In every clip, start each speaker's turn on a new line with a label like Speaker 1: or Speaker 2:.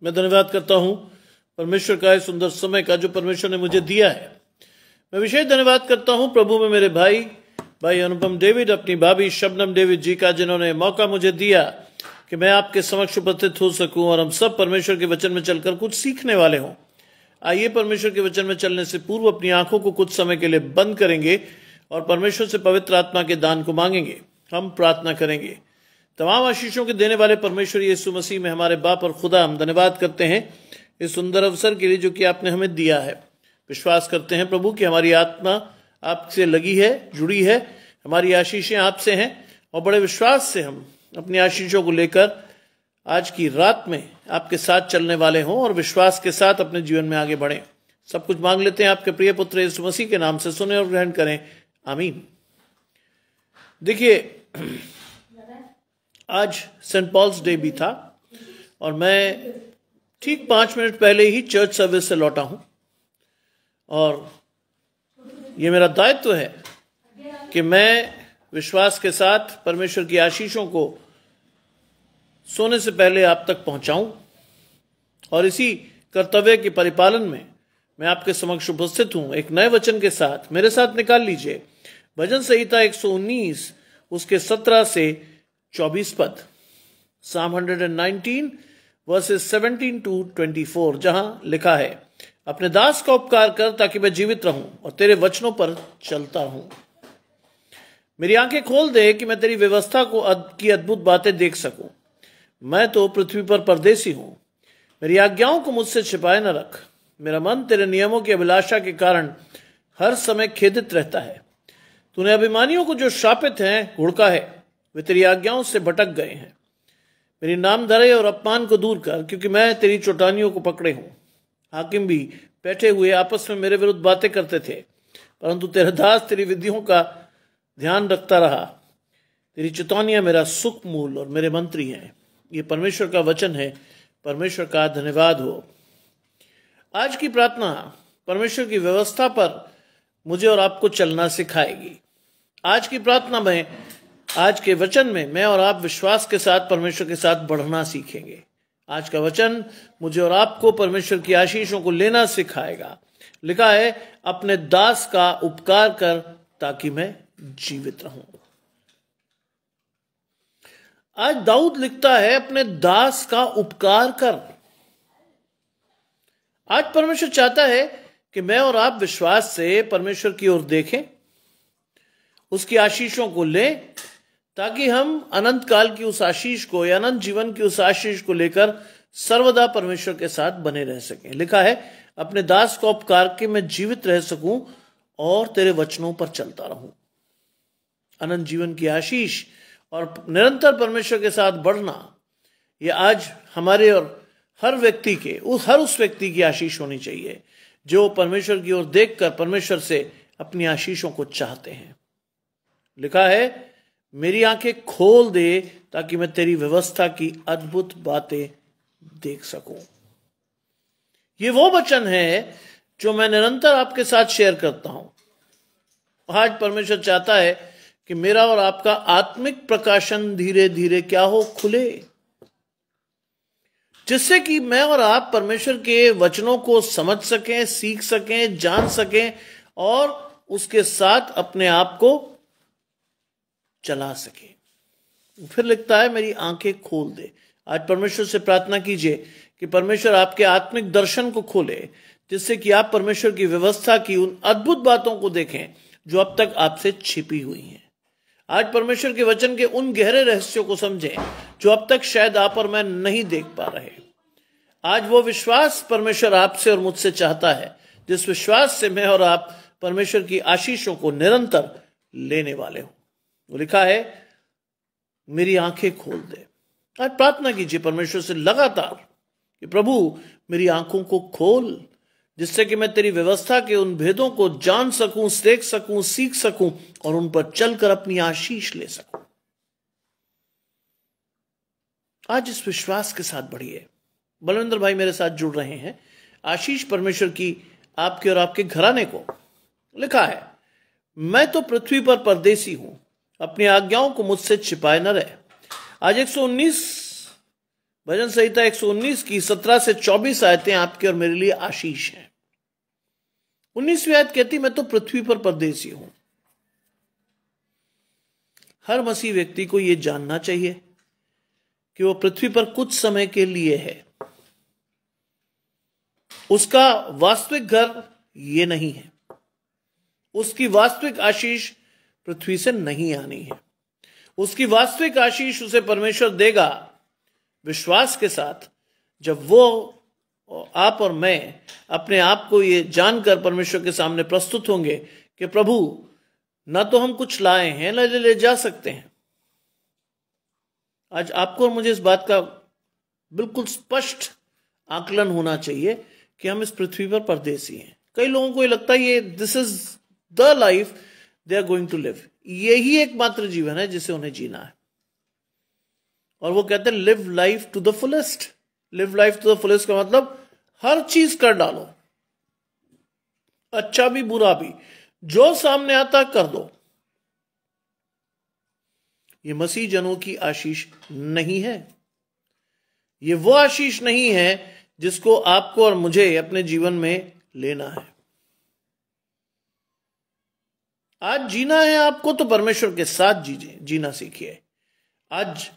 Speaker 1: मैं धन्यवाद करता हूं परमेश्वर का इस सुंदर समय का जो परमेश्वर ने मुझे दिया है। मैं विशेष धन्यवाद करता हूं प्रभु में मेरे भाई अनुपम डेविड, अपनी भाभी शबनम डेविड जी का, जिन्होंने मौका मुझे दिया कि मैं आपके समक्ष उपस्थित हो सकूं और हम सब परमेश्वर के वचन में चलकर कुछ सीखने वाले हों। आइए परमेश्वर के वचन में चलने से पूर्व अपनी आंखों को कुछ समय के लिए बंद करेंगे और परमेश्वर से पवित्र आत्मा के दान को मांगेंगे। हम प्रार्थना करेंगे। तमाम आशीषों के देने वाले परमेश्वर यीशु मसीह में हमारे बाप और खुदा, हम धन्यवाद करते हैं इस सुंदर अवसर के लिए जो कि आपने हमें दिया है। विश्वास करते हैं प्रभु कि हमारी आत्मा आपसे लगी है, जुड़ी है, हमारी आशीषें आपसे हैं और बड़े विश्वास से हम अपनी आशीषों को लेकर आज की रात में आपके साथ चलने वाले हों और विश्वास के साथ अपने जीवन में आगे बढ़ें। सब कुछ मांग लेते हैं आपके प्रिय पुत्र यीशु मसीह के नाम से, सुने और ग्रहण करें, आमीन। देखिए, आज सेंट पॉल्स डे भी था और मैं ठीक 5 मिनट पहले ही चर्च सर्विस से लौटा हूं और ये मेरा दायित्व है कि मैं विश्वास के साथ परमेश्वर की आशीषों को सोने से पहले आप तक पहुंचाऊं और इसी कर्तव्य के परिपालन में मैं आपके समक्ष उपस्थित हूं एक नए वचन के साथ। मेरे साथ निकाल लीजिए भजन संहिता 119 उसके 17 से 24 पद, Psalm 119 वर्सेस 17 to 24, जहां लिखा है, अपने दास का उपकार कर ताकि मैं जीवित रहूं और तेरे वचनों पर चलता रहूं। मेरी आंखें खोल दे कि मैं तेरी व्यवस्था की अद्भुत बातें देख सकूं। मैं तो पृथ्वी पर परदेसी हूं, मेरी आज्ञाओं को मुझसे छिपाए न रख। मेरा मन तेरे नियमों की अभिलाषा के कारण हर समय खेदित रहता है। तूने अभिमानियों को जो शापित हैं घुड़का है, वे तेरी आज्ञाओं से भटक गए हैं। मेरी नामधराई और अपमान को दूर कर, क्योंकि मैं तेरी चौटानियों को पकड़े हूं। हाकिम भी बैठे हुए आपस में मेरे विरुद्ध बातें करते थे, परंतु तेरा दास तेरी विधियों का ध्यान रखता रहा। तेरी चौतानियां मेरा सुख मूल और मेरे मंत्री हैं। ये परमेश्वर का वचन है। परमेश्वर का धन्यवाद हो। आज की प्रार्थना परमेश्वर की व्यवस्था पर मुझे और आपको चलना सिखाएगी। आज की प्रार्थना में, आज के वचन में मैं और आप विश्वास के साथ परमेश्वर के साथ बढ़ना सीखेंगे। आज का वचन मुझे और आपको परमेश्वर की आशीषों को लेना सिखाएगा। लिखा है, अपने दास का उपकार कर ताकि मैं जीवित रहूं। आज दाऊद लिखता है, अपने दास का उपकार कर। आज परमेश्वर चाहता है कि मैं और आप विश्वास से परमेश्वर की ओर देखें, उसकी आशीषों को लें, ताकि हम अनंत काल की उस आशीष को या अनंत जीवन की उस आशीष को लेकर सर्वदा परमेश्वर के साथ बने रह सकें। लिखा है, अपने दास का उपकार के मैं जीवित रह सकूं और तेरे वचनों पर चलता रहूं। अनंत जीवन की आशीष और निरंतर परमेश्वर के साथ बढ़ना, यह आज हमारे और हर व्यक्ति के हर उस व्यक्ति की आशीष होनी चाहिए जो परमेश्वर की ओर देखकर परमेश्वर से अपनी आशीषों को चाहते हैं। लिखा है, मेरी आंखें खोल दे ताकि मैं तेरी व्यवस्था की अद्भुत बातें देख सकूं। ये वो वचन है जो मैं निरंतर आपके साथ शेयर करता हूं। आज परमेश्वर चाहता है कि मेरा और आपका आत्मिक प्रकाशन धीरे धीरे क्या हो, खुले, जिससे कि मैं और आप परमेश्वर के वचनों को समझ सकें, सीख सकें, जान सकें और उसके साथ अपने आप को चला सके। फिर लिखता है, मेरी आंखें खोल दे। आज परमेश्वर से प्रार्थना कीजिए कि परमेश्वर आपके आत्मिक दर्शन को खोले, जिससे कि आप परमेश्वर की व्यवस्था की उन अद्भुत बातों को देखें जो अब तक आपसे छिपी हुई हैं। आज परमेश्वर के वचन के उन गहरे रहस्यों को समझें जो अब तक शायद आप और मैं नहीं देख पा रहे। आज वो विश्वास परमेश्वर आपसे और मुझसे चाहता है, जिस विश्वास से मैं और आप परमेश्वर की आशीषों को निरंतर लेने वाले हो। वो लिखा है, मेरी आंखें खोल दे। आज प्रार्थना कीजिए परमेश्वर से लगातार कि प्रभु मेरी आंखों को खोल, जिससे कि मैं तेरी व्यवस्था के उन भेदों को जान सकूं, देख सकूं, सीख सकूं और उन पर चलकर अपनी आशीष ले सकूं। आज इस विश्वास के साथ बढ़िए। बलविंदर भाई मेरे साथ जुड़ रहे हैं। आशीष परमेश्वर की आपके और आपके घराने को। लिखा है, मैं तो पृथ्वी पर परदेसी हूं, अपनी आज्ञाओं को मुझसे छिपाए न रहे। आज 119 भजन संहिता 119 की 17 से 24 आयतें आपके और मेरे लिए आशीष हैं। 19वीं आयत कहती, मैं तो पृथ्वी पर परदेसी हूं। हर मसीह व्यक्ति को यह जानना चाहिए कि वो पृथ्वी पर कुछ समय के लिए है। उसका वास्तविक घर ये नहीं है। उसकी वास्तविक आशीष पृथ्वी से नहीं आनी है। उसकी वास्तविक आशीष उसे परमेश्वर देगा विश्वास के साथ, जब वो आप और मैं अपने आप को ये जानकर परमेश्वर के सामने प्रस्तुत होंगे कि प्रभु, ना तो हम कुछ लाए हैं न ले जा सकते हैं। आज आपको और मुझे इस बात का बिल्कुल स्पष्ट आकलन होना चाहिए कि हम इस पृथ्वी पर परदेसी हैं। कई लोगों को ये लगता है ये this is the life they are going to live, यही एकमात्र जीवन है जिसे उन्हें जीना है। और वो कहते हैं live life to the fullest. Live life to the fullest का मतलब हर चीज कर डालो, अच्छा भी बुरा भी, जो सामने आता कर दो। ये मसीह जनों की आशीष नहीं है। ये वो आशीष नहीं है जिसको आपको और मुझे अपने जीवन में लेना है। आज जीना है आपको तो परमेश्वर के साथ जीना सीखिए। आज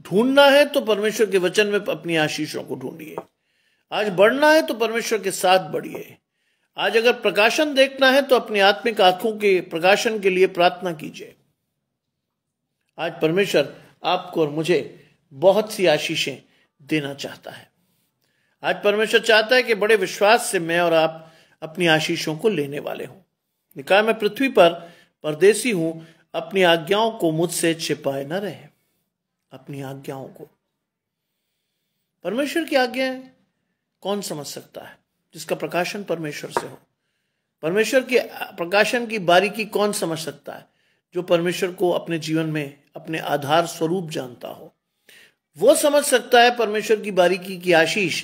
Speaker 1: ढूंढना है तो परमेश्वर के वचन में अपनी आशीषों को ढूंढिए। आज बढ़ना है तो परमेश्वर के साथ बढ़िए। आज अगर प्रकाशन देखना है तो अपनी आत्मिक आंखों के प्रकाशन के लिए प्रार्थना कीजिए। आज परमेश्वर आपको और मुझे बहुत सी आशीषें देना चाहता है। आज परमेश्वर चाहता है कि बड़े विश्वास से मैं और आप अपनी आशीषों को लेने वाले हों। लिखा है, मैं पृथ्वी पर परदेसी हूं, अपनी आज्ञाओं को मुझसे छिपाए न रहे। अपनी आज्ञाओं को, परमेश्वर की आज्ञाएं कौन समझ सकता है जिसका प्रकाशन परमेश्वर से हो। परमेश्वर के प्रकाशन की बारीकी कौन समझ सकता है जो परमेश्वर को अपने जीवन में अपने आधार स्वरूप जानता हो। वो समझ सकता है परमेश्वर की बारीकी की आशीष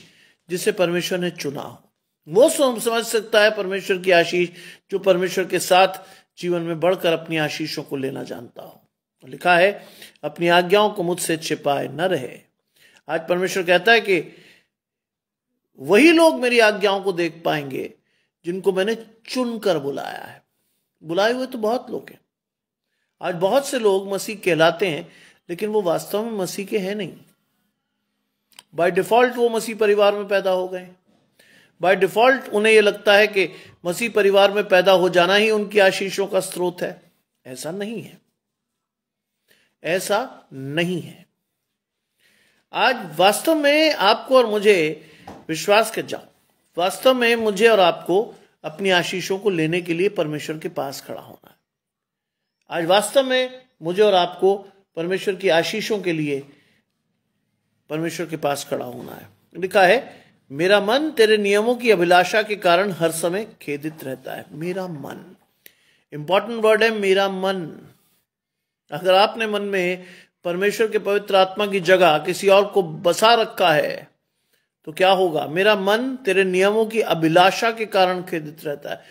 Speaker 1: जिसे परमेश्वर ने चुना हो। वो समझ सकता है परमेश्वर की आशीष जो परमेश्वर के साथ जीवन में बढ़कर अपनी आशीषों को लेना जानता हो। लिखा है, अपनी आज्ञाओं को मुझसे छिपाए न रहे। आज परमेश्वर कहता है कि वही लोग मेरी आज्ञाओं को देख पाएंगे जिनको मैंने चुनकर बुलाया है। बुलाए हुए तो बहुत लोग हैं। आज बहुत से लोग मसीह कहलाते हैं लेकिन वो वास्तव में मसीह के हैं नहीं। बाय डिफॉल्ट वो मसीह परिवार में पैदा हो गए। बाय डिफॉल्ट उन्हें यह लगता है कि मसीह परिवार में पैदा हो जाना ही उनकी आशीषों का स्रोत है। ऐसा नहीं है, ऐसा नहीं है। आज वास्तव में आपको और मुझे विश्वास कर जाओ, वास्तव में मुझे और आपको अपनी आशीषों को लेने के लिए परमेश्वर के पास खड़ा होना है। आज वास्तव में मुझे और आपको परमेश्वर की आशीषों के लिए परमेश्वर के पास खड़ा होना है। लिखा है, मेरा मन तेरे नियमों की अभिलाषा के कारण हर समय खेदित रहता है। मेरा मन, इंपॉर्टेंट वर्ड है मेरा मन। अगर आपने मन में परमेश्वर के पवित्र आत्मा की जगह किसी और को बसा रखा है तो क्या होगा? मेरा मन तेरे नियमों की अभिलाषा के कारण खेदित रहता है।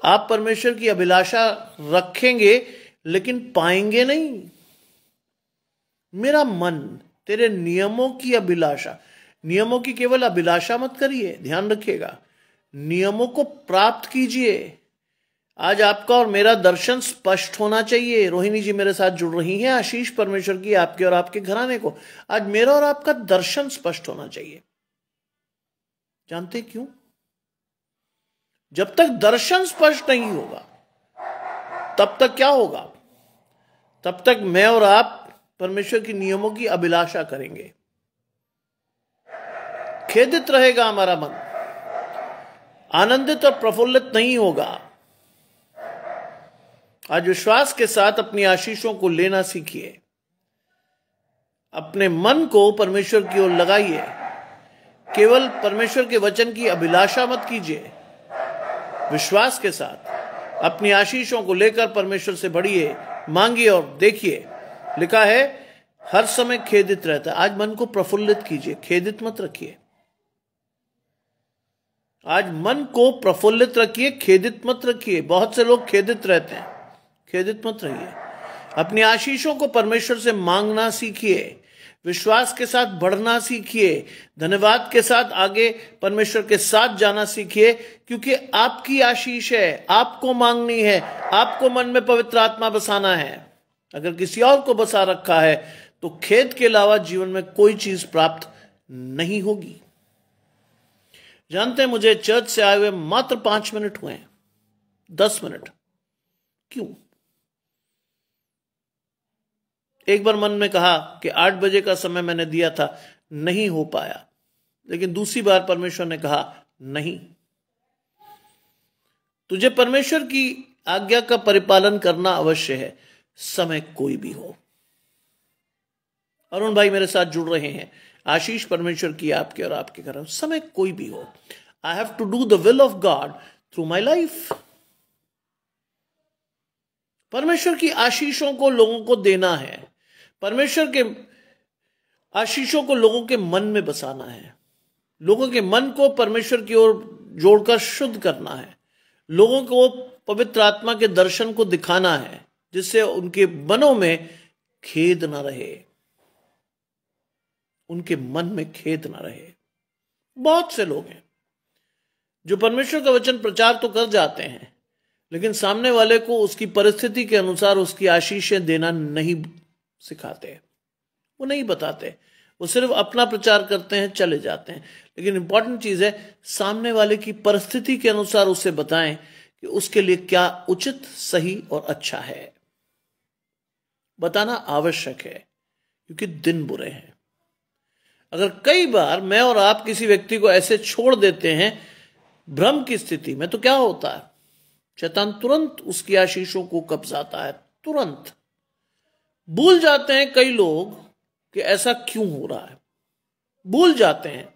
Speaker 1: आप परमेश्वर की अभिलाषा रखेंगे लेकिन पाएंगे नहीं। मेरा मन तेरे नियमों की अभिलाषा, नियमों की केवल अभिलाषा मत करिए, ध्यान रखिएगा, नियमों को प्राप्त कीजिए। आज आपका और मेरा दर्शन स्पष्ट होना चाहिए। रोहिणी जी मेरे साथ जुड़ रही हैं, आशीष परमेश्वर की आपके और आपके घराने को। आज मेरा और आपका दर्शन स्पष्ट होना चाहिए। जानते क्यों? जब तक दर्शन स्पष्ट नहीं होगा तब तक क्या होगा? तब तक मैं और आप परमेश्वर के नियमों की अभिलाषा करेंगे। खेदित रहेगा हमारा मन, आनंदित और प्रफुल्लित नहीं होगा। आज विश्वास के साथ अपनी आशीषों को लेना सीखिए। अपने मन को परमेश्वर की ओर लगाइए। केवल परमेश्वर के वचन की अभिलाषा मत कीजिए। विश्वास के साथ अपनी आशीषों को लेकर परमेश्वर से बढ़िए, मांगिए और देखिए। लिखा है, हर समय खेदित रहता है। आज मन को प्रफुल्लित कीजिए, खेदित मत रखिए। आज मन को प्रफुल्लित रखिए, खेदित मत रखिए। बहुत से लोग खेदित रहते हैं, खेदित मत रहिए। अपनी आशीषों को परमेश्वर से मांगना सीखिए। विश्वास के साथ बढ़ना सीखिए, धन्यवाद के साथ आगे परमेश्वर के साथ जाना सीखिए, क्योंकि आपकी आशीष है, आपको मांगनी है, आपको मन में पवित्र आत्मा बसाना है। अगर किसी और को बसा रखा है तो खेद के अलावा जीवन में कोई चीज प्राप्त नहीं होगी। जानते हैं, मुझे चर्च से आए हुए मात्र 5 मिनट हुए हैं, 10 मिनट। क्यों? एक बार मन में कहा कि 8 बजे का समय मैंने दिया था, नहीं हो पाया। लेकिन दूसरी बार परमेश्वर ने कहा नहीं, तुझे परमेश्वर की आज्ञा का परिपालन करना अवश्य है, समय कोई भी हो। अरुण भाई मेरे साथ जुड़ रहे हैं, आशीष परमेश्वर की आपके और आपके घर, समय कोई भी हो। I have to do the will of God through my life. परमेश्वर की आशीषों को लोगों को देना है, परमेश्वर के आशीषों को लोगों के मन में बसाना है, लोगों के मन को परमेश्वर की ओर जोड़कर शुद्ध करना है, लोगों को पवित्र आत्मा के दर्शन को दिखाना है, जिससे उनके मनों में खेद ना रहे, उनके मन में खेद ना रहे। बहुत से लोग हैं जो परमेश्वर का वचन प्रचार तो कर जाते हैं, लेकिन सामने वाले को उसकी परिस्थिति के अनुसार उसकी आशीषें देना नहीं सिखाते, वो नहीं बताते, वो सिर्फ अपना प्रचार करते हैं, चले जाते हैं। लेकिन इंपॉर्टेंट चीज है, सामने वाले की परिस्थिति के अनुसार उसे बताएं कि उसके लिए क्या उचित, सही और अच्छा है। बताना आवश्यक है, क्योंकि दिन बुरे हैं। अगर कई बार मैं और आप किसी व्यक्ति को ऐसे छोड़ देते हैं भ्रम की स्थिति में, तो क्या होता है? शैतान तुरंत उसकी आशीषों को कब्जाता है, तुरंत। भूल जाते हैं कई लोग कि ऐसा क्यों हो रहा है, भूल जाते हैं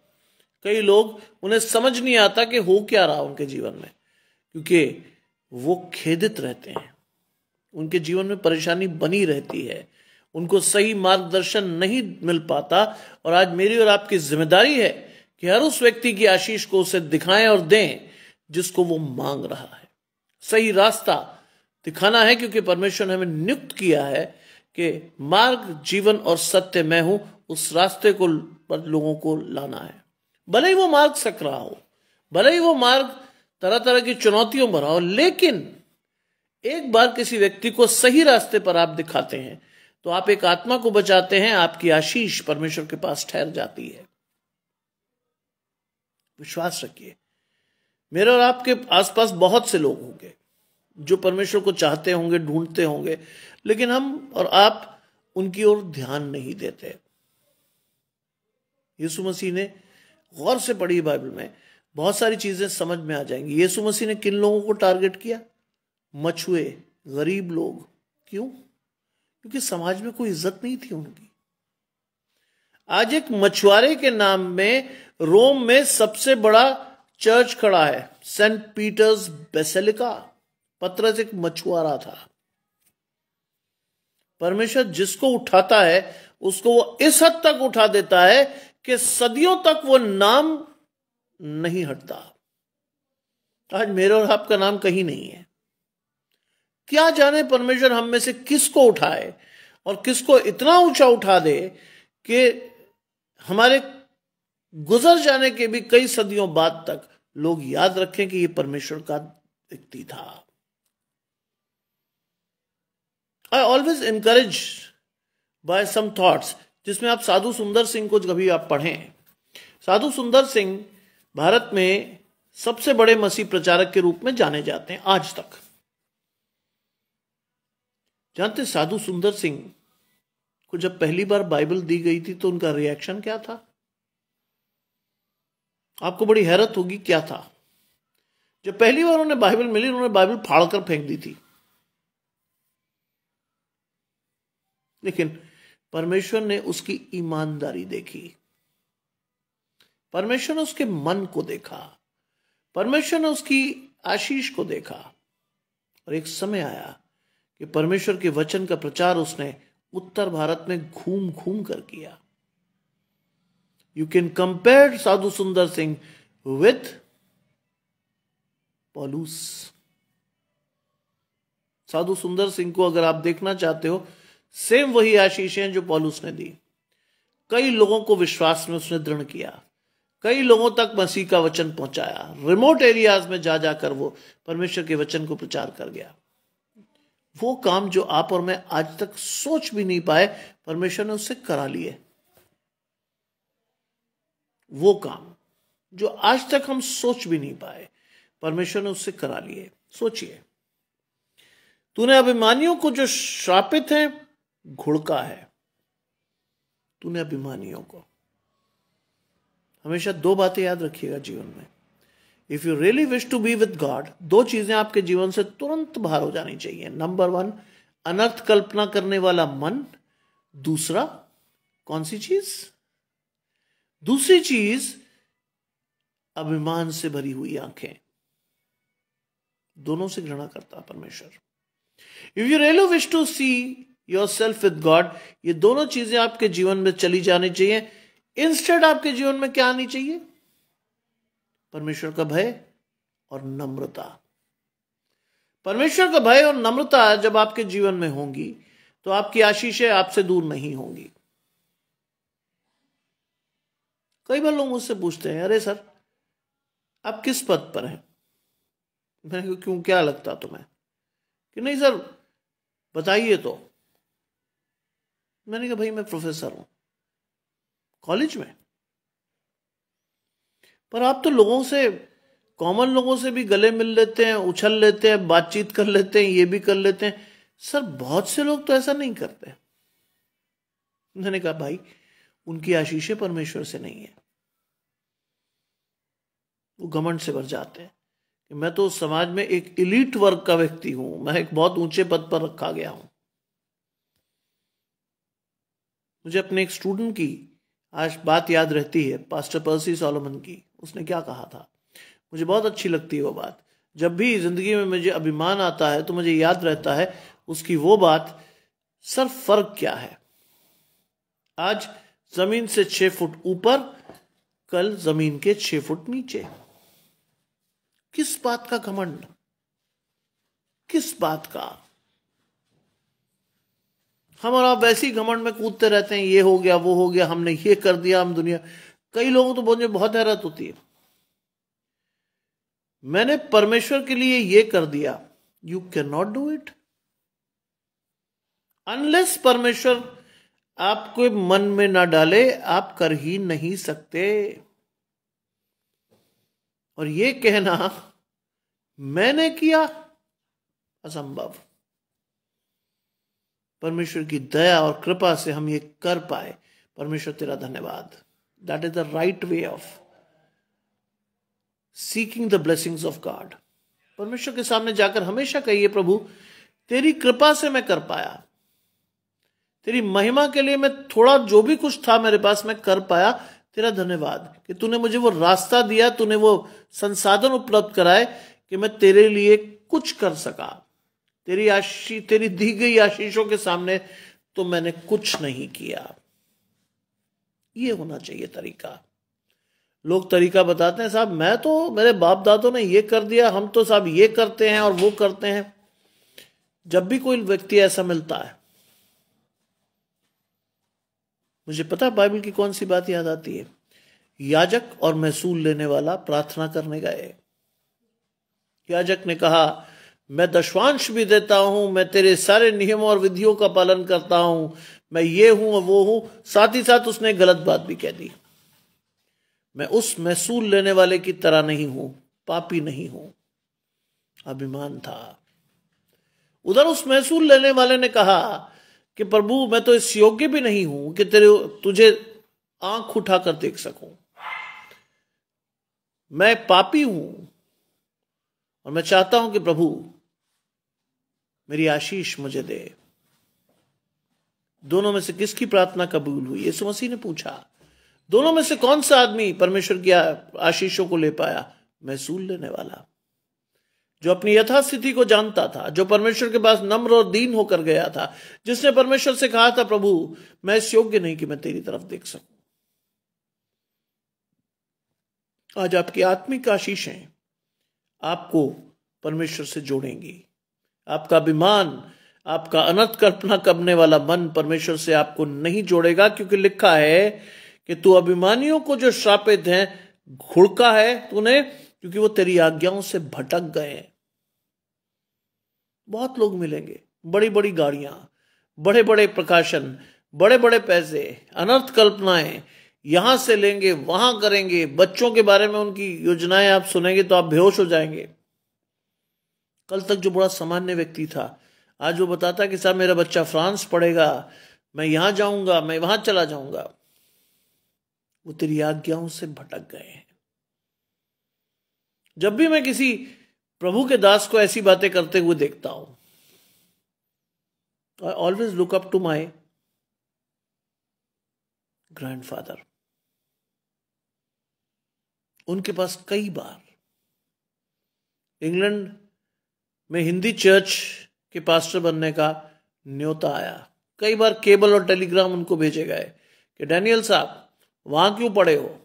Speaker 1: कई लोग, उन्हें समझ नहीं आता कि हो क्या रहा उनके जीवन में, क्योंकि वो खेदित रहते हैं, उनके जीवन में परेशानी बनी रहती है, उनको सही मार्गदर्शन नहीं मिल पाता। और आज मेरी और आपकी जिम्मेदारी है कि हर उस व्यक्ति की आशीष को उसे दिखाएं और दें जिसको वो मांग रहा है। सही रास्ता दिखाना है, क्योंकि परमेश्वर ने हमें नियुक्त किया है कि मार्ग, जीवन और सत्य मैं हूं, उस रास्ते को पर लोगों को लाना है। भले ही वो मार्ग सकरा हो, भले ही वो मार्ग तरह तरह की चुनौतियों भरा हो, लेकिन एक बार किसी व्यक्ति को सही रास्ते पर आप दिखाते हैं तो आप एक आत्मा को बचाते हैं, आपकी आशीष परमेश्वर के पास ठहर जाती है। विश्वास रखिए, मेरे और आपके आसपास बहुत से लोग होंगे जो परमेश्वर को चाहते होंगे, ढूंढते होंगे, लेकिन हम और आप उनकी ओर ध्यान नहीं देते। यीशु मसीह ने, गौर से पढ़ी बाइबल में, बहुत सारी चीजें समझ में आ जाएंगी। यीशु मसीह ने किन लोगों को टारगेट किया? मछुए, गरीब लोग। क्यों? क्योंकि समाज में कोई इज्जत नहीं थी उनकी। आज एक मछुआरे के नाम में रोम में सबसे बड़ा चर्च खड़ा है, सेंट पीटर्स बेसिलिका। पतरस एक मछुआरा था। परमेश्वर जिसको उठाता है उसको वो इस हद तक उठा देता है कि सदियों तक वो नाम नहीं हटता। आज मेरे और आपका नाम कहीं नहीं है। क्या जाने परमेश्वर हम में से किसको उठाए और किसको इतना ऊंचा उठा दे कि हमारे गुजर जाने के भी कई सदियों बाद तक लोग याद रखें कि ये परमेश्वर का व्यक्ति था। I always encourage by some thoughts, जिसमें आप साधु सुंदर सिंह को कभी आप पढ़ें। साधु सुंदर सिंह भारत में सबसे बड़े मसीह प्रचारक के रूप में जाने जाते हैं आज तक। जानते साधु सुंदर सिंह को जब पहली बार बाइबल दी गई थी तो उनका रिएक्शन क्या था? आपको बड़ी हैरत होगी क्या था। जब पहली बार उन्हें बाइबल मिली, उन्होंने बाइबल फाड़कर फेंक दी थी। लेकिन परमेश्वर ने उसकी ईमानदारी देखी, परमेश्वर ने उसके मन को देखा, परमेश्वर ने उसकी आशीष को देखा। और एक समय आया कि परमेश्वर के वचन का प्रचार उसने उत्तर भारत में घूम घूम कर किया। यू कैन कंपेयर साधु सुंदर सिंह विथ पौलुस। साधु सुंदर सिंह को अगर आप देखना चाहते हो, सेम वही आशीषें जो पौलुस ने दी। कई लोगों को विश्वास में उसने दृढ़ किया, कई लोगों तक मसीह का वचन पहुंचाया, रिमोट एरियाज में जा जाकर वो परमेश्वर के वचन को प्रचार कर गया। वो काम जो आप और मैं आज तक सोच भी नहीं पाए, परमेश्वर ने उससे करा लिए। वो काम जो आज तक हम सोच भी नहीं पाए, परमेश्वर ने उससे करा लिए। सोचिए, तूने अभिमानियों को जो श्रापित है घुड़का है। तूने अभिमानियों को, हमेशा दो बातें याद रखिएगा जीवन में। If you really wish to be with God, दो चीजें आपके जीवन से तुरंत बाहर हो जानी चाहिए। नंबर 1, अनर्थ कल्पना करने वाला मन। दूसरा, कौन सी चीज? दूसरी चीज, अभिमान से भरी हुई आंखें। दोनों से घृणा करता है परमेश्वर। If you really wish to see yourself with God, ये दोनों चीजें आपके जीवन में चली जानी चाहिए। इंस्टेड आपके जीवन में क्या आनी चाहिए? परमेश्वर का भय और नम्रता। परमेश्वर का भय और नम्रता जब आपके जीवन में होंगी तो आपकी आशीषें आपसे दूर नहीं होंगी। कई बार लोग मुझसे पूछते हैं, अरे सर आप किस पद पर हैं? मैंने कहा क्यों, क्या लगता तुम्हें? कि नहीं सर बताइए तो। मैंने कहा भाई मैं प्रोफेसर हूं कॉलेज में। पर आप तो लोगों से, कॉमन लोगों से भी गले मिल लेते हैं, उछल लेते हैं, बातचीत कर लेते हैं, ये भी कर लेते हैं। सर बहुत से लोग तो ऐसा नहीं करते। मैंने कहा भाई उनकी आशीषें परमेश्वर से नहीं है। वो घमंड से भर जाते हैं कि मैं तो समाज में एक इलीट वर्ग का व्यक्ति हूं, मैं एक बहुत ऊंचे पद पर रखा गया हूं। मुझे अपने एक स्टूडेंट की आज बात याद रहती है, पास्टर पर्सी सोलोमन की। उसने क्या कहा था, मुझे बहुत अच्छी लगती है वो बात। जब भी जिंदगी में मुझे अभिमान आता है तो मुझे याद रहता है उसकी वो बात, सर फर्क क्या है? आज जमीन से 6 फुट ऊपर, कल जमीन के 6 फुट नीचे। किस बात का घमंड? किस बात का? हम और आप वैसे ही घमंड में कूदते रहते हैं, ये हो गया वो हो गया, हमने ये कर दिया, हम दुनिया। कई लोगों तो मुझे बहुत हैरत होती है, मैंने परमेश्वर के लिए ये कर दिया। You can not do it unless परमेश्वर आपको मन में ना डाले, आप कर ही नहीं सकते। और ये कहना मैंने किया, असंभव। परमेश्वर की दया और कृपा से हम ये कर पाए। परमेश्वर तेरा धन्यवाद। That is the right way of seeking the blessings of God. परमेश्वर के सामने जाकर हमेशा कहिए, प्रभु तेरी कृपा से मैं कर पाया, तेरी महिमा के लिए मैं थोड़ा जो भी कुछ था मेरे पास मैं कर पाया। तेरा धन्यवाद कि तूने मुझे वो रास्ता दिया, तूने वो संसाधन उपलब्ध कराए कि मैं तेरे लिए कुछ कर सका। तेरी दी गई आशीषों के सामने तो मैंने कुछ नहीं किया। ये होना चाहिए तरीका। लोग तरीका बताते हैं, साहब मैं तो, मेरे बाप दादों ने ये कर दिया, हम तो साहब ये करते हैं और वो करते हैं। जब भी कोई व्यक्ति ऐसा मिलता है, मुझे पता है बाइबल की कौन सी बात याद आती है। याजक और महसूल लेने वाला प्रार्थना करने गए। याजक ने कहा, मैं दशवांश भी देता हूं, मैं तेरे सारे नियमों और विधियों का पालन करता हूं, मैं ये हूं और वो हूं। साथ ही साथ उसने गलत बात भी कह दी, मैं उस महसूल लेने वाले की तरह नहीं हूं, पापी नहीं हूं। अभिमान था। उधर उस महसूल लेने वाले ने कहा कि प्रभु मैं तो इस योग्य भी नहीं हूं कि तुझे आंख उठाकर देख सकूं, मैं पापी हूं और मैं चाहता हूं कि प्रभु मेरी आशीष मुझे दे। दोनों में से किसकी प्रार्थना कबूल हुई? यीशु मसीह ने पूछा। दोनों में से कौन सा आदमी परमेश्वर की आशीषों को ले पाया? महसूल लेने वाला, जो अपनी यथास्थिति को जानता था, जो परमेश्वर के पास नम्र और दीन होकर गया था, जिसने परमेश्वर से कहा था, प्रभु मैं इस योग्य नहीं कि मैं तेरी तरफ देख सकूं। आज आपकी आत्मिक आशीषें आपको परमेश्वर से जोड़ेंगी। आपका अभिमान आपका अनर्थ कल्पना करने वाला मन परमेश्वर से आपको नहीं जोड़ेगा, क्योंकि लिखा है कि तू अभिमानियों को जो श्रापित हैं घुड़का है तूने, क्योंकि वो तेरी आज्ञाओं से भटक गए हैं। बहुत लोग मिलेंगे, बड़ी बड़ी गाड़ियां, बड़े बड़े प्रकाशन, बड़े बड़े पैसे, अनर्थ कल्पनाएं, यहां से लेंगे वहां करेंगे, बच्चों के बारे में उनकी योजनाएं आप सुनेंगे तो आप बेहोश हो जाएंगे। कल तक जो बड़ा सामान्य व्यक्ति था, आज वो बताता है कि साहब मेरा बच्चा फ्रांस पढ़ेगा, मैं यहां जाऊंगा, मैं वहां चला जाऊंगा। वो तेरी आज्ञाओं से भटक गए हैं। जब भी मैं किसी प्रभु के दास को ऐसी बातें करते हुए देखता हूं, I always look up to my grandfather. उनके पास कई बार इंग्लैंड में हिंदी चर्च के पास्टर बनने का न्योता आया। कई बार केबल और टेलीग्राम उनको भेजे गए कि डैनियल साहब वहां क्यों पड़े हो,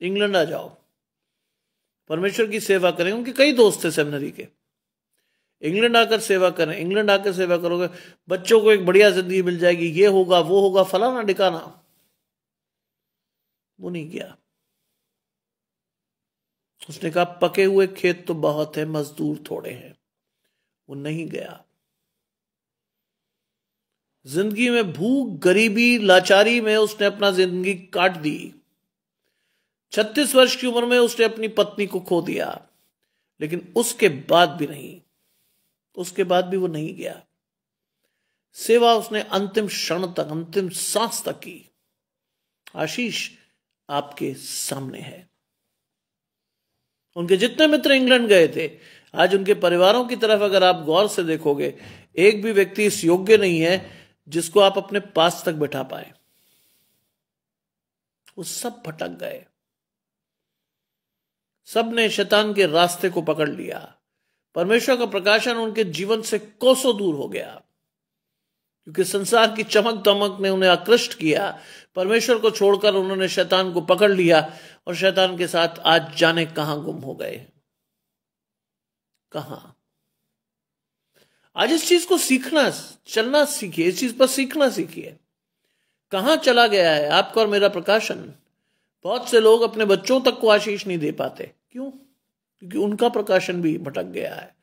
Speaker 1: इंग्लैंड आ जाओ, परमेश्वर की सेवा करें। उनके कई दोस्त थे सेमिनरी के, इंग्लैंड आकर सेवा करें, इंग्लैंड आकर सेवा करोगे, बच्चों को एक बढ़िया जिंदगी मिल जाएगी, ये होगा वो होगा, फलाना ठिकाना। वो नहीं गया। उसने कहा पके हुए खेत तो बहुत है, मजदूर थोड़े हैं। वो नहीं गया। जिंदगी में भूख, गरीबी, लाचारी में उसने अपना जिंदगी काट दी। 36 वर्ष की उम्र में उसने अपनी पत्नी को खो दिया, लेकिन उसके बाद भी वो नहीं गया। सेवा उसने अंतिम क्षण तक, अंतिम सांस तक की। आशीष आपके सामने है। उनके जितने मित्र इंग्लैंड गए थे, आज उनके परिवारों की तरफ अगर आप गौर से देखोगे, एक भी व्यक्ति इस योग्य नहीं है जिसको आप अपने पास तक बैठा पाए। वो सब भटक गए। सब ने शैतान के रास्ते को पकड़ लिया। परमेश्वर का प्रकाशन उनके जीवन से कोसों दूर हो गया, क्योंकि संसार की चमक दमक ने उन्हें आकृष्ट किया। परमेश्वर को छोड़कर उन्होंने शैतान को पकड़ लिया और शैतान के साथ आज जाने कहां गुम हो गए। कहां? आज इस चीज को सीखना, चलना सीखिए, इस चीज पर सीखना सीखिए। कहां चला गया है आपका और मेरा प्रकाशन? बहुत से लोग अपने बच्चों तक को आशीष नहीं दे पाते। क्यों? क्योंकि उनका प्रकाशन भी भटक गया है,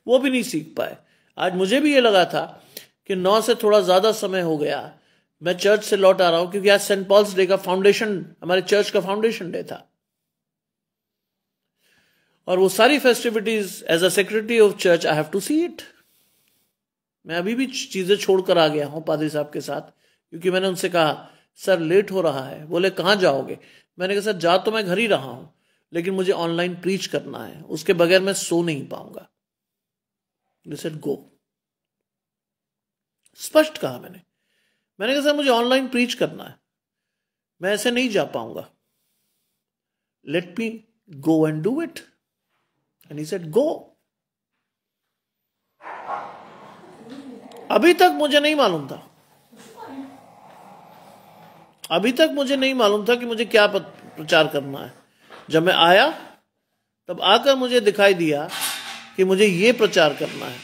Speaker 1: वो भी नहीं सीख पाए। आज मुझे भी ये लगा था कि 9 से थोड़ा ज्यादा समय हो गया, मैं चर्च से लौट आ रहा हूं, क्योंकि आज सेंट पॉल्स डे का फाउंडेशन, हमारे चर्च का फाउंडेशन डे था, और वो सारी festivities as a secretary of church I have to see it. मैं अभी भी चीजें छोड़कर आ गया हूं पादरी साहब के साथ, क्योंकि मैंने उनसे कहा सर लेट हो रहा है। बोले कहां जाओगे? मैंने कहा सर जा तो मैं घर ही रहा हूं, लेकिन मुझे ऑनलाइन प्रीच करना है, उसके बगैर मैं सो नहीं पाऊंगा। Said go. स्पष्ट कहा मैंने कहा सर मुझे ऑनलाइन प्रीच करना है, मैं ऐसे नहीं जा पाऊंगा, let me go and do it. And he said go. अभी तक मुझे नहीं मालूम था, अभी तक मुझे नहीं मालूम था कि मुझे क्या प्रचार करना है। जब मैं आया तब आकर मुझे दिखाई दिया कि मुझे ये प्रचार करना है,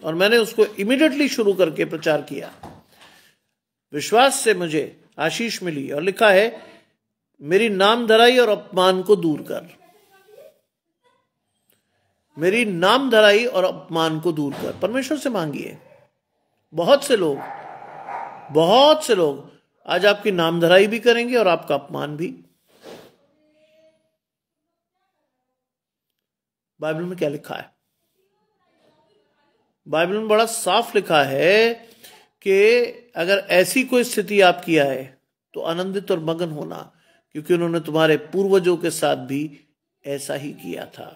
Speaker 1: और मैंने उसको इमीडिएटली शुरू करके प्रचार किया। विश्वास से मुझे आशीष मिली, और लिखा है मेरी नामधराई और अपमान को दूर कर। मेरी नामधराई और अपमान को दूर कर। परमेश्वर से मांगिए। बहुत से लोग आज आपकी नामधराई भी करेंगे और आपका अपमान भी। बाइबल में क्या लिखा है? बाइबल में बड़ा साफ लिखा है कि अगर ऐसी कोई स्थिति आपकी आए तो आनंदित और मगन होना, क्योंकि उन्होंने तुम्हारे पूर्वजों के साथ भी ऐसा ही किया था।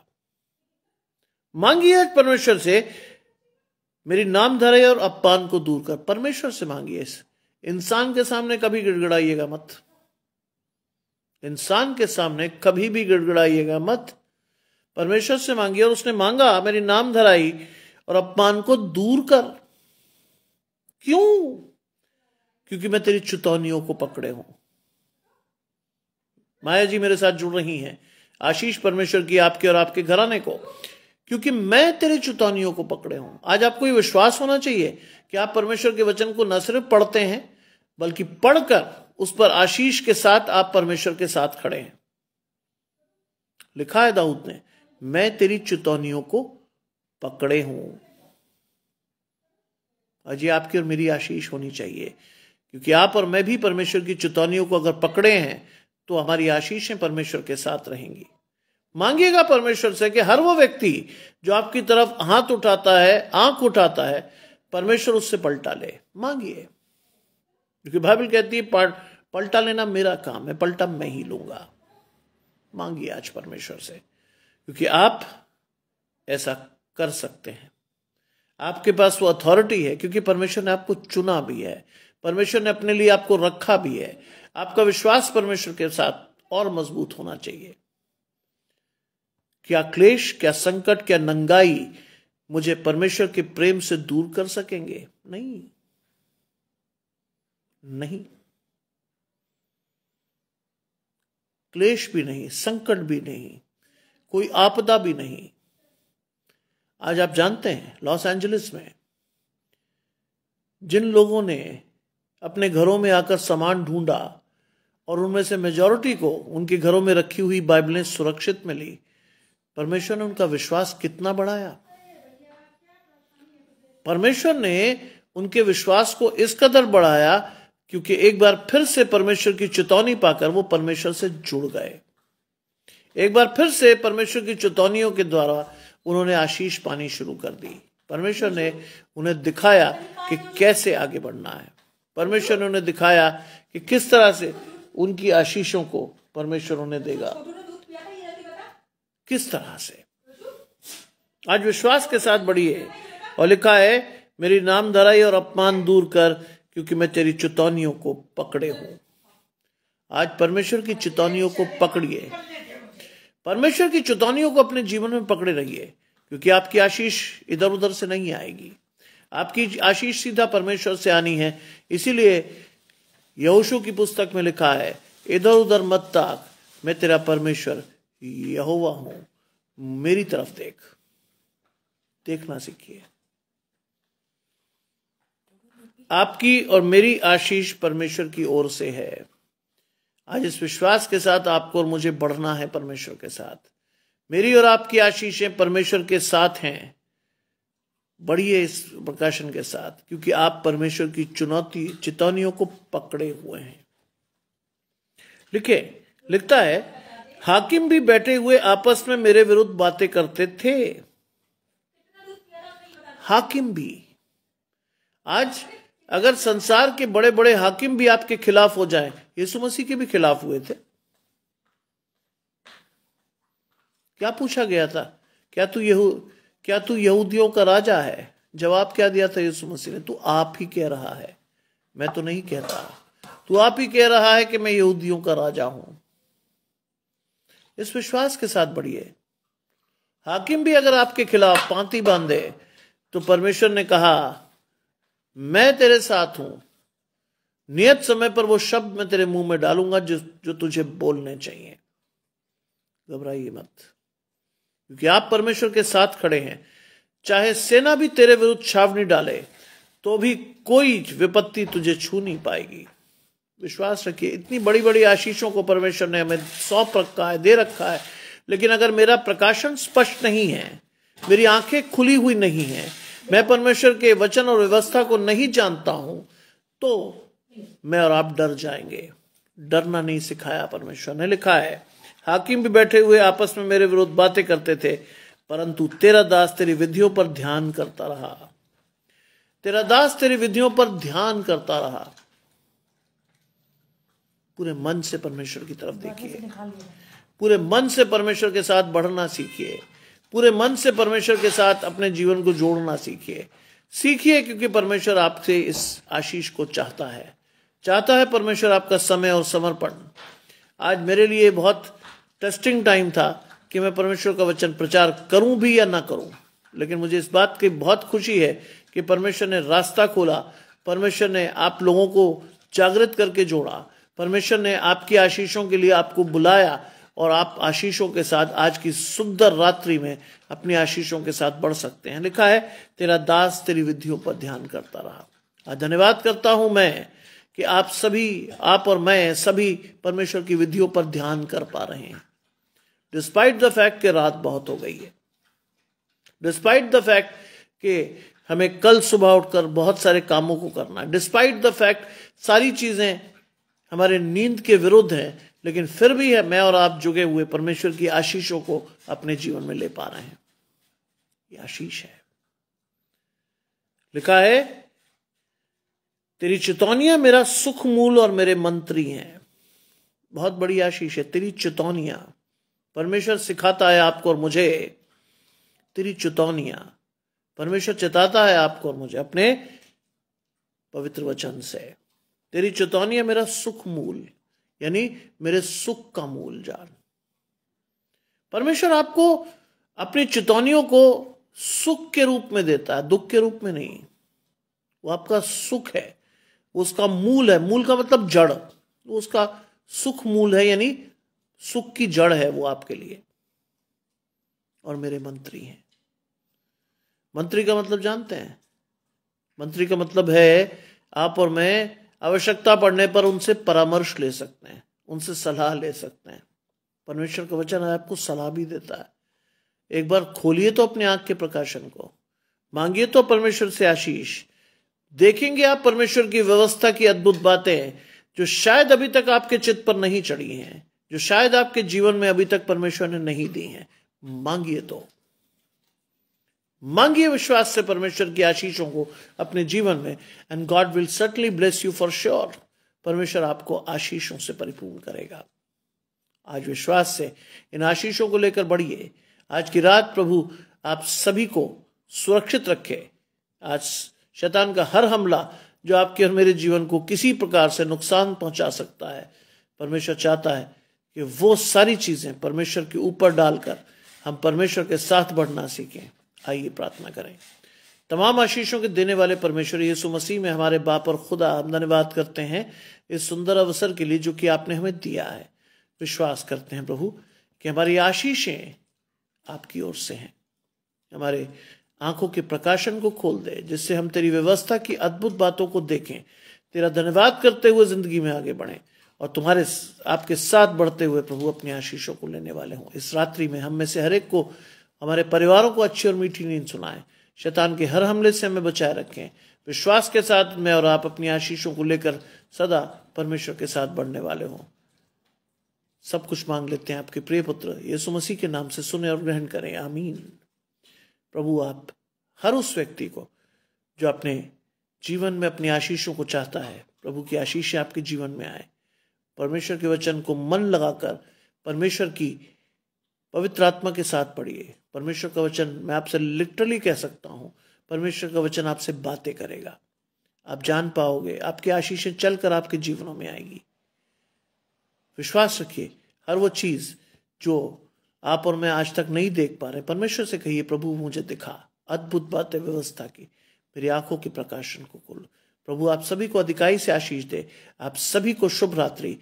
Speaker 1: मांगिए आज परमेश्वर से, मेरी नामधराई और अपमान को दूर कर। परमेश्वर से मांगिए। इंसान के सामने कभी गिड़गिड़ाइएगा मत। इंसान के सामने कभी भी गिड़गिड़ाइएगा मत। परमेश्वर से मांगिए। और उसने मांगा मेरी नामधराई और अपमान को दूर कर। क्यों? क्योंकि मैं तेरी चुतौनियों को पकड़े हूं। माया जी मेरे साथ जुड़ रही हैं। आशीष परमेश्वर की आपके और आपके घराने को। क्योंकि मैं तेरे चितौनियों को पकड़े हूं। आज आपको ये विश्वास होना चाहिए कि आप परमेश्वर के वचन को न सिर्फ पढ़ते हैं बल्कि पढ़कर उस पर आशीष के साथ आप परमेश्वर के साथ खड़े हैं। लिखा है दाऊद ने, मैं तेरी चितौनियों को पकड़े हूं। आज ये आपकी और मेरी आशीष होनी चाहिए, क्योंकि आप और मैं भी परमेश्वर की चितौनियों को अगर पकड़े हैं तो हमारी आशीषें परमेश्वर के साथ रहेंगी। मांगिएगा परमेश्वर से कि हर वो व्यक्ति जो आपकी तरफ हाथ उठाता है, आंख उठाता है, परमेश्वर उससे पलटा ले। मांगिए, क्योंकि बाइबल कहती है पलटा लेना मेरा काम है, पलटा मैं ही लूंगा। मांगिए आज परमेश्वर से, क्योंकि आप ऐसा कर सकते हैं। आपके पास वो अथॉरिटी है, क्योंकि परमेश्वर ने आपको चुना भी है, परमेश्वर ने अपने लिए आपको रखा भी है। आपका विश्वास परमेश्वर के साथ और मजबूत होना चाहिए। क्या क्लेश, क्या संकट, क्या नंगाई मुझे परमेश्वर के प्रेम से दूर कर सकेंगे? नहीं, नहीं। क्लेश भी नहीं, संकट भी नहीं, कोई आपदा भी नहीं। आज आप जानते हैं लॉस एंजलिस में जिन लोगों ने अपने घरों में आकर सामान ढूंढा और उनमें से मेजॉरिटी को उनके घरों में रखी हुई बाइबलें सुरक्षित मिली, परमेश्वर ने उनका विश्वास कितना बढ़ाया। परमेश्वर ने उनके विश्वास को इस कदर बढ़ाया क्योंकि एक बार फिर से परमेश्वर की चेतावनी पाकर वो परमेश्वर से जुड़ गए। एक बार फिर से परमेश्वर की चेतावनियों के द्वारा उन्होंने आशीष पानी शुरू कर दी। परमेश्वर ने उन्हें दिखाया कि कैसे आगे बढ़ना है। परमेश्वर ने उन्हें दिखाया कि किस तरह से उनकी आशीषों को परमेश्वर उन्हें देगा, किस तरह से। आज विश्वास के साथ बढ़िए, और लिखा है मेरी नामधराई और अपमान दूर कर, क्योंकि मैं तेरी चितौनियों को पकड़े हूं। आज परमेश्वर की चितौनियों को पकड़िए, परमेश्वर की चितौनियों को अपने जीवन में पकड़े रहिए, क्योंकि आपकी आशीष इधर उधर से नहीं आएगी। आपकी आशीष सीधा परमेश्वर से आनी है। इसीलिए यहोशू की पुस्तक में लिखा है, इधर उधर मत ताक, मैं तेरा परमेश्वर यहोवा हूं, मेरी तरफ देख। देखना सीखिए। आपकी और मेरी आशीष परमेश्वर की ओर से है। आज इस विश्वास के साथ आपको और मुझे बढ़ना है परमेश्वर के साथ। मेरी और आपकी आशीषें परमेश्वर के साथ हैं। बढ़िए इस प्रकाशन के साथ, क्योंकि आप परमेश्वर की चितौनियों को पकड़े हुए हैं। लिखता है हाकिम भी बैठे हुए आपस में मेरे विरुद्ध बातें करते थे। हाकिम भी, आज अगर संसार के बड़े बड़े हाकिम भी आपके खिलाफ हो जाएं, यीशु मसीह के भी खिलाफ हुए थे। क्या पूछा गया था, क्या तू यहूदियों का राजा है? जवाब क्या दिया था यीशु मसीह ने? तू आप ही कह रहा है, मैं तो नहीं कहता। तू आप ही कह रहा है कि मैं यहूदियों का राजा हूं। इस विश्वास के साथ बढ़िए। हाकिम भी अगर आपके खिलाफ पांति बांधे तो परमेश्वर ने कहा मैं तेरे साथ हूं, नियत समय पर वो शब्द मैं तेरे मुंह में डालूंगा जो तुझे बोलने चाहिए। घबराइए मत, क्योंकि आप परमेश्वर के साथ खड़े हैं। चाहे सेना भी तेरे विरुद्ध छावनी डाले तो भी कोई विपत्ति तुझे छू नहीं पाएगी। विश्वास रखिए। इतनी बड़ी बड़ी आशीषों को परमेश्वर ने हमें सौंप रखा है, दे रखा है, लेकिन अगर मेरा प्रकाशन स्पष्ट नहीं है, मेरी आंखें खुली हुई नहीं है, मैं परमेश्वर के वचन और व्यवस्था को नहीं जानता हूं, तो मैं और आप डर जाएंगे। डरना नहीं सिखाया परमेश्वर ने। लिखा है हाकिम भी बैठे हुए आपस में मेरे विरुद्ध बातें करते थे, परंतु तेरा दास तेरी विधियों पर ध्यान करता रहा। तेरा दास तेरी विधियों पर ध्यान करता रहा। पूरे मन से परमेश्वर की तरफ देखिए, पूरे मन से परमेश्वर के साथ बढ़ना सीखिए, पूरे मन से परमेश्वर के साथ अपने जीवन को जोड़ना सीखिए, क्योंकि परमेश्वर आपसे इस आशीष को चाहता है परमेश्वर आपका समय और समर्पण। आज मेरे लिए बहुत टेस्टिंग टाइम था कि मैं परमेश्वर का वचन प्रचार करूं भी या ना करूं, लेकिन मुझे इस बात की बहुत खुशी है कि परमेश्वर ने रास्ता खोला, परमेश्वर ने आप लोगों को जागृत करके जोड़ा, परमेश्वर ने आपकी आशीषों के लिए आपको बुलाया और आप आशीषों के साथ आज की सुंदर रात्रि में अपनी आशीषों के साथ बढ़ सकते हैं। लिखा है, तेरा दास तेरी विधियों पर ध्यान करता रहा। आज धन्यवाद करता हूं मैं कि आप और मैं सभी परमेश्वर की विधियों पर ध्यान कर पा रहे हैं, डिस्पाइट द फैक्ट कि रात बहुत हो गई है, डिस्पाइट द फैक्ट कि हमें कल सुबह उठकर बहुत सारे कामों को करना है, डिस्पाइट द फैक्ट सारी चीजें हमारे नींद के विरुद्ध हैं, लेकिन फिर भी है मैं और आप जुगे हुए परमेश्वर की आशीषों को अपने जीवन में ले पा रहे हैं। ये आशीष है। लिखा है, तेरी चितौनियां मेरा सुख मूल और मेरे मंत्री हैं। बहुत बड़ी आशीष है। तेरी चितौनियां, परमेश्वर सिखाता है आपको और मुझे, तेरी चितौनियां, परमेश्वर चिताता है आपको और मुझे अपने पवित्र वचन से। तेरी चितौनियां मेरा सुख मूल, यानी मेरे सुख का मूल जान। परमेश्वर आपको अपनी चितौनियों को सुख के रूप में देता है, दुख के रूप में नहीं। वो आपका सुख है, वो उसका मूल है। मूल का मतलब जड़, वो उसका सुख मूल है, यानी सुख की जड़ है वो आपके लिए। और मेरे मंत्री हैं। मंत्री का मतलब जानते हैं? मंत्री का मतलब है आप और मैं आवश्यकता पड़ने पर उनसे परामर्श ले सकते हैं, उनसे सलाह ले सकते हैं। परमेश्वर का वचन आपको सलाह भी देता है। एक बार खोलिए तो अपने आंख के प्रकाशन को, मांगिए तो परमेश्वर से आशीष, देखेंगे आप परमेश्वर की व्यवस्था की अद्भुत बातें जो शायद अभी तक आपके चित्त पर नहीं चढ़ी हैं, जो शायद आपके जीवन में अभी तक परमेश्वर ने नहीं दी हैं। मांगिए तो, मांगिए विश्वास से परमेश्वर की आशीषों को अपने जीवन में, and God will certainly bless you for sure. परमेश्वर आपको आशीषों से परिपूर्ण करेगा। आज विश्वास से इन आशीषों को लेकर बढ़िए। आज की रात प्रभु आप सभी को सुरक्षित रखे। आज शैतान का हर हमला जो आपके और मेरे जीवन को किसी प्रकार से नुकसान पहुंचा सकता है, परमेश्वर चाहता है कि वो सारी चीजें परमेश्वर के ऊपर डालकर हम परमेश्वर के साथ बढ़ना सीखें। आइए प्रार्थना करें। तमाम आशीषों के देने वाले परमेश्वर यीशु मसीह में हमारे बाप और खुदा, हम धन्यवाद करते हैं इस सुंदर अवसर के लिए जो कि आपने हमें दिया है। विश्वास करते हैं प्रभु कि हमारी आशीषें आपकी ओर से हैं। हमारे आंखों के प्रकाशन को खोल दे, जिससे हम तेरी व्यवस्था की अद्भुत बातों को देखें, तेरा धन्यवाद करते हुए जिंदगी में आगे बढ़ें और आपके साथ बढ़ते हुए प्रभु अपनी आशीषों को लेने वाले हों। इस रात्रि में हम में से हर एक को, हमारे परिवारों को अच्छी और मीठी नींद सुनाएं। शैतान के हर हमले से हमें बचाए रखें। विश्वास के साथ मैं और आप अपनी आशीषों को लेकर सदा परमेश्वर के साथ बढ़ने वाले हों। सब कुछ मांग लेते हैं आपके प्रिय पुत्र यीशु मसीह के नाम से, सुने और ग्रहण करें। आमीन। प्रभु आप हर उस व्यक्ति को जो अपने जीवन में अपनी आशीषों को चाहता है, प्रभु की आशीषें आपके जीवन में आए। परमेश्वर के वचन को मन लगाकर परमेश्वर की पवित्र आत्मा के साथ पढ़िए। परमेश्वर का वचन, मैं आपसे लिटरली कह सकता हूं, परमेश्वर का वचन आपसे बातें करेगा। आप जान पाओगे, आपकी आशीषें चलकर आपके जीवनों में आएगी। विश्वास रखिए, हर वो चीज जो आप और मैं आज तक नहीं देख पा रहे, परमेश्वर से कहिए, प्रभु मुझे दिखा अद्भुत बातें व्यवस्था की, मेरी आंखों के प्रकाशन को खोलो। प्रभु आप सभी को अधिकाई से आशीष दे। आप सभी को शुभ रात्रि।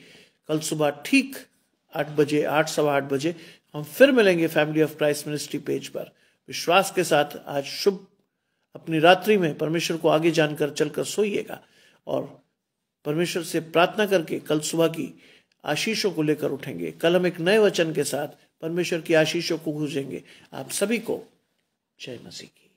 Speaker 1: कल सुबह ठीक 8 बजे, 8 सवा 8 बजे हम फिर मिलेंगे family of Christ ministry page पर। विश्वास के साथ आज शुभ अपनी रात्रि में परमेश्वर को आगे जानकर चलकर सोइएगा और परमेश्वर से प्रार्थना करके कल सुबह की आशीषों को लेकर उठेंगे। कल हम एक नए वचन के साथ परमेश्वर की आशीषों को खोजेंगे। आप सभी को जय मसीह की।